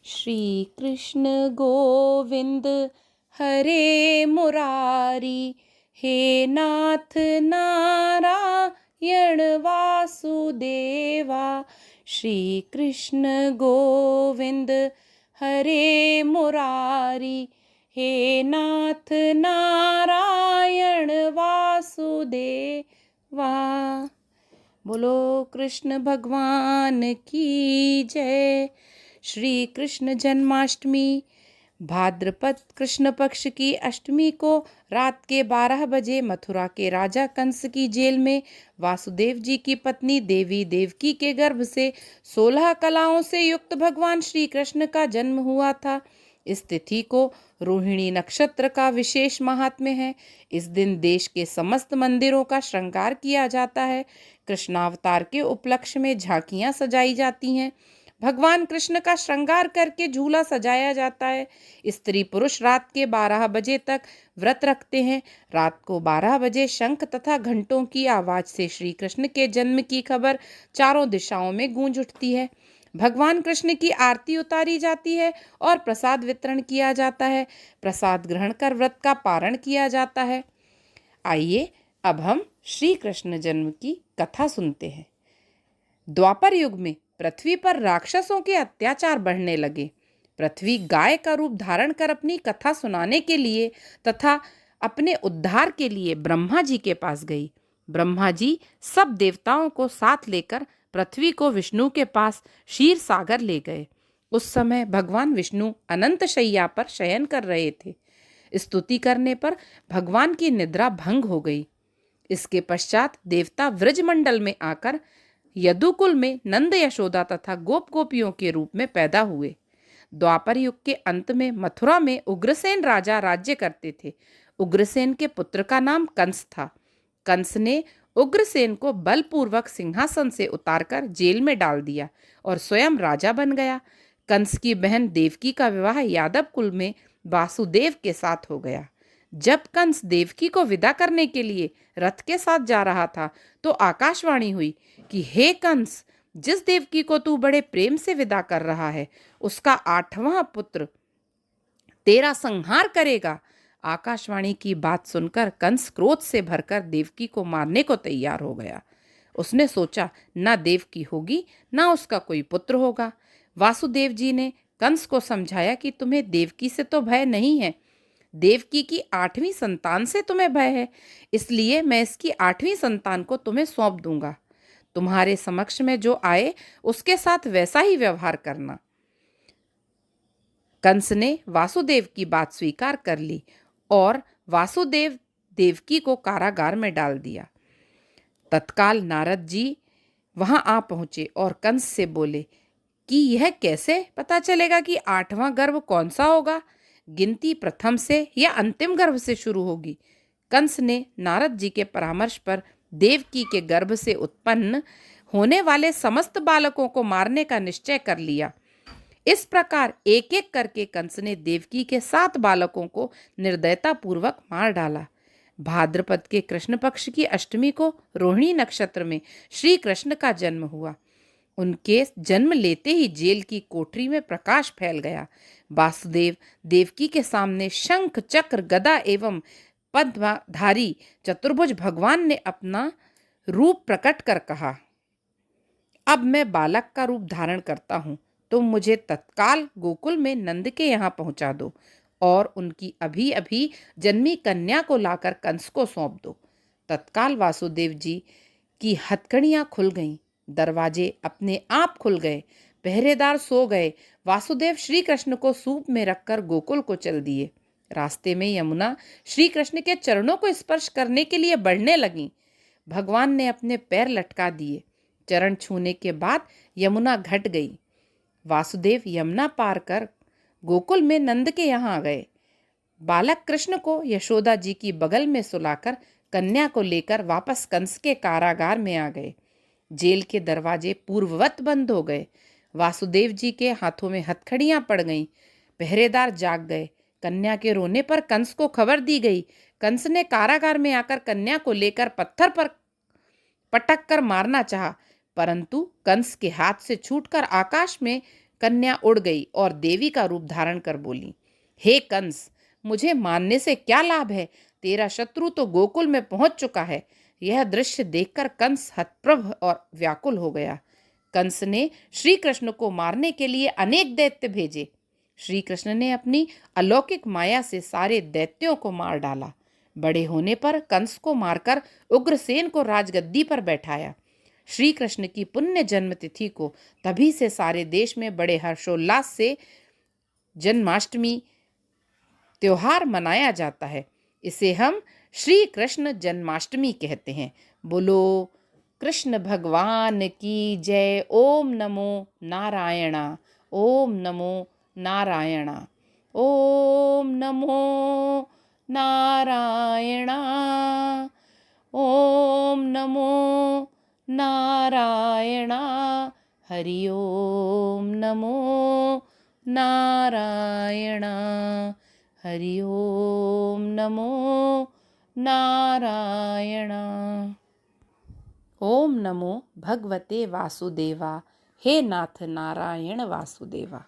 श्री कृष्ण गोविंद हरे मुरारी, हे नाथ नारायण वासुदेवा। श्री कृष्ण गोविंद हरे मुरारी, हे नाथ नारायण वासुदेवा। बोलो कृष्ण भगवान की जय। श्री कृष्ण जन्माष्टमी भाद्रपद कृष्ण पक्ष की अष्टमी को रात के 12 बजे मथुरा के राजा कंस की जेल में वासुदेव जी की पत्नी देवी देवकी के गर्भ से 16 कलाओं से युक्त भगवान श्री कृष्ण का जन्म हुआ था। इस तिथि को रोहिणी नक्षत्र का विशेष महात्म्य है। इस दिन देश के समस्त मंदिरों का श्रृंगार किया जाता है। कृष्णावतार के उपलक्ष्य में झांकियां सजाई जाती हैं। भगवान कृष्ण का श्रृंगार करके झूला सजाया जाता है। स्त्री पुरुष रात के 12 बजे तक व्रत रखते हैं। रात को 12 बजे शंख तथा घंटों की आवाज से श्री कृष्ण के जन्म की खबर चारों दिशाओं में गूंज उठती है। भगवान कृष्ण की आरती उतारी जाती है और प्रसाद वितरण किया जाता है। प्रसाद ग्रहण कर व्रत का पारण किया जाता है। आइए अब हम श्री कृष्ण जन्म की कथा सुनते हैं। द्वापर युग में पृथ्वी पर राक्षसों के अत्याचार बढ़ने लगे। पृथ्वी गाय का रूप धारण कर अपनी कथा सुनाने के लिए तथा अपने उद्धार के लिए ब्रह्मा जी के पास गई। ब्रह्मा जी सब देवताओं को साथ लेकर पृथ्वी को विष्णु के पास क्षीर सागर ले गए। उस समय भगवान विष्णु अनंत शैया पर शयन कर रहे थे। स्तुति करने पर भगवान की निद्रा भंग हो गई। इसके पश्चात देवता व्रजमंडल में आकर यदुकुल में नंद यशोदा तथा गोप गोपियों के रूप में पैदा हुए। द्वापर युग के अंत में मथुरा में उग्रसेन राजा राज्य करते थे। उग्रसेन के पुत्र का नाम कंस था। कंस ने उग्रसेन को बलपूर्वक सिंहासन से उतारकर जेल में डाल दिया और स्वयं राजा बन गया। कंस की बहन देवकी का विवाह यादव कुल में वासुदेव के साथ हो गया। जब कंस देवकी को विदा करने के लिए रथ के साथ जा रहा था तो आकाशवाणी हुई कि हे कंस, जिस देवकी को तू बड़े प्रेम से विदा कर रहा है उसका 8वां पुत्र तेरा संहार करेगा। आकाशवाणी की बात सुनकर कंस क्रोध से भरकर देवकी को मारने को तैयार हो गया। उसने सोचा ना देवकी होगी ना उसका कोई पुत्र होगा। वासुदेव जी ने कंस को समझाया कि तुम्हें देवकी से तो भय नहीं है, देवकी की 8वीं संतान से तुम्हें भय है, इसलिए मैं इसकी 8वीं संतान को तुम्हें सौंप दूंगा। तुम्हारे समक्ष में जो आए उसके साथ वैसा ही व्यवहार करना। कंस ने वासुदेव की बात स्वीकार कर ली और वासुदेव देवकी को कारागार में डाल दिया। तत्काल नारद जी वहां आ पहुंचे और कंस से बोले कि यह कैसे पता चलेगा कि 8वां गर्भ कौन सा होगा? गिनती प्रथम से या अंतिम गर्भ से शुरू होगी? कंस ने नारद जी के परामर्श पर देवकी के गर्भ से उत्पन्न होने वाले समस्त बालकों को मारने का निश्चय कर लिया। इस प्रकार एक एक करके कंस ने देवकी के 7 बालकों को निर्दयता पूर्वक मार डाला। भाद्रपद के कृष्ण पक्ष की अष्टमी को रोहिणी नक्षत्र में श्री कृष्ण का जन्म हुआ। उनके जन्म लेते ही जेल की कोठरी में प्रकाश फैल गया। वासुदेव देवकी के सामने शंख चक्र गदा एवं पद्मधारी चतुर्भुज भगवान ने अपना रूप प्रकट कर कहा, अब मैं बालक का रूप धारण करता हूँ, तुम मुझे तत्काल गोकुल में नंद के यहाँ पहुँचा दो और उनकी अभी अभी जन्मी कन्या को लाकर कंस को सौंप दो। तत्काल वासुदेव जी की हथकड़ियाँ खुल गईं, दरवाजे अपने आप खुल गए, पहरेदार सो गए। वासुदेव श्री कृष्ण को सूप में रखकर गोकुल को चल दिए। रास्ते में यमुना श्री कृष्ण के चरणों को स्पर्श करने के लिए बढ़ने लगी। भगवान ने अपने पैर लटका दिए। चरण छूने के बाद यमुना घट गई। वासुदेव यमुना पार कर गोकुल में नंद के यहाँ आ गए। बालक कृष्ण को यशोदा जी की बगल में सुलाकर कन्या को लेकर वापस कंस के कारागार में आ गए। जेल के दरवाजे पूर्ववत बंद हो गए। वासुदेव जी के हाथों में हथकड़ियां पड़ गईं। पहरेदार जाग गए। कन्या के रोने पर कंस को खबर दी गई। कंस ने कारागार में आकर कन्या को लेकर पत्थर पर पटक कर मारना चाहा, परंतु कंस के हाथ से छूटकर आकाश में कन्या उड़ गई और देवी का रूप धारण कर बोली, हे कंस, मुझे मानने से क्या लाभ है? तेरा शत्रु तो गोकुल में पहुंच चुका है। यह दृश्य देखकर कंस हतप्रभ और व्याकुल हो गया। कंस ने श्री कृष्ण को मारने के लिए अनेक दैत्य भेजे। श्री कृष्ण ने अपनी अलौकिक माया से सारे दैत्यों को मार डाला। बड़े होने पर कंस को मारकर उग्रसेन को राजगद्दी पर बैठाया। श्री कृष्ण की पुण्य जन्म तिथि को तभी से सारे देश में बड़े हर्षोल्लास से जन्माष्टमी त्योहार मनाया जाता है। इसे हम श्री कृष्ण जन्माष्टमी कहते हैं। बोलो कृष्ण भगवान की जय। ओम नमो नारायणा। ओम नमो नारायणा। ओम नमो नारायणा। ओम नमो नारायणा। हरि ओम नमो नारायणा। हरि ओम नमो नारायणा। ओम नमो भगवते वासुदेवा। हे नाथ नारायण वासुदेवा।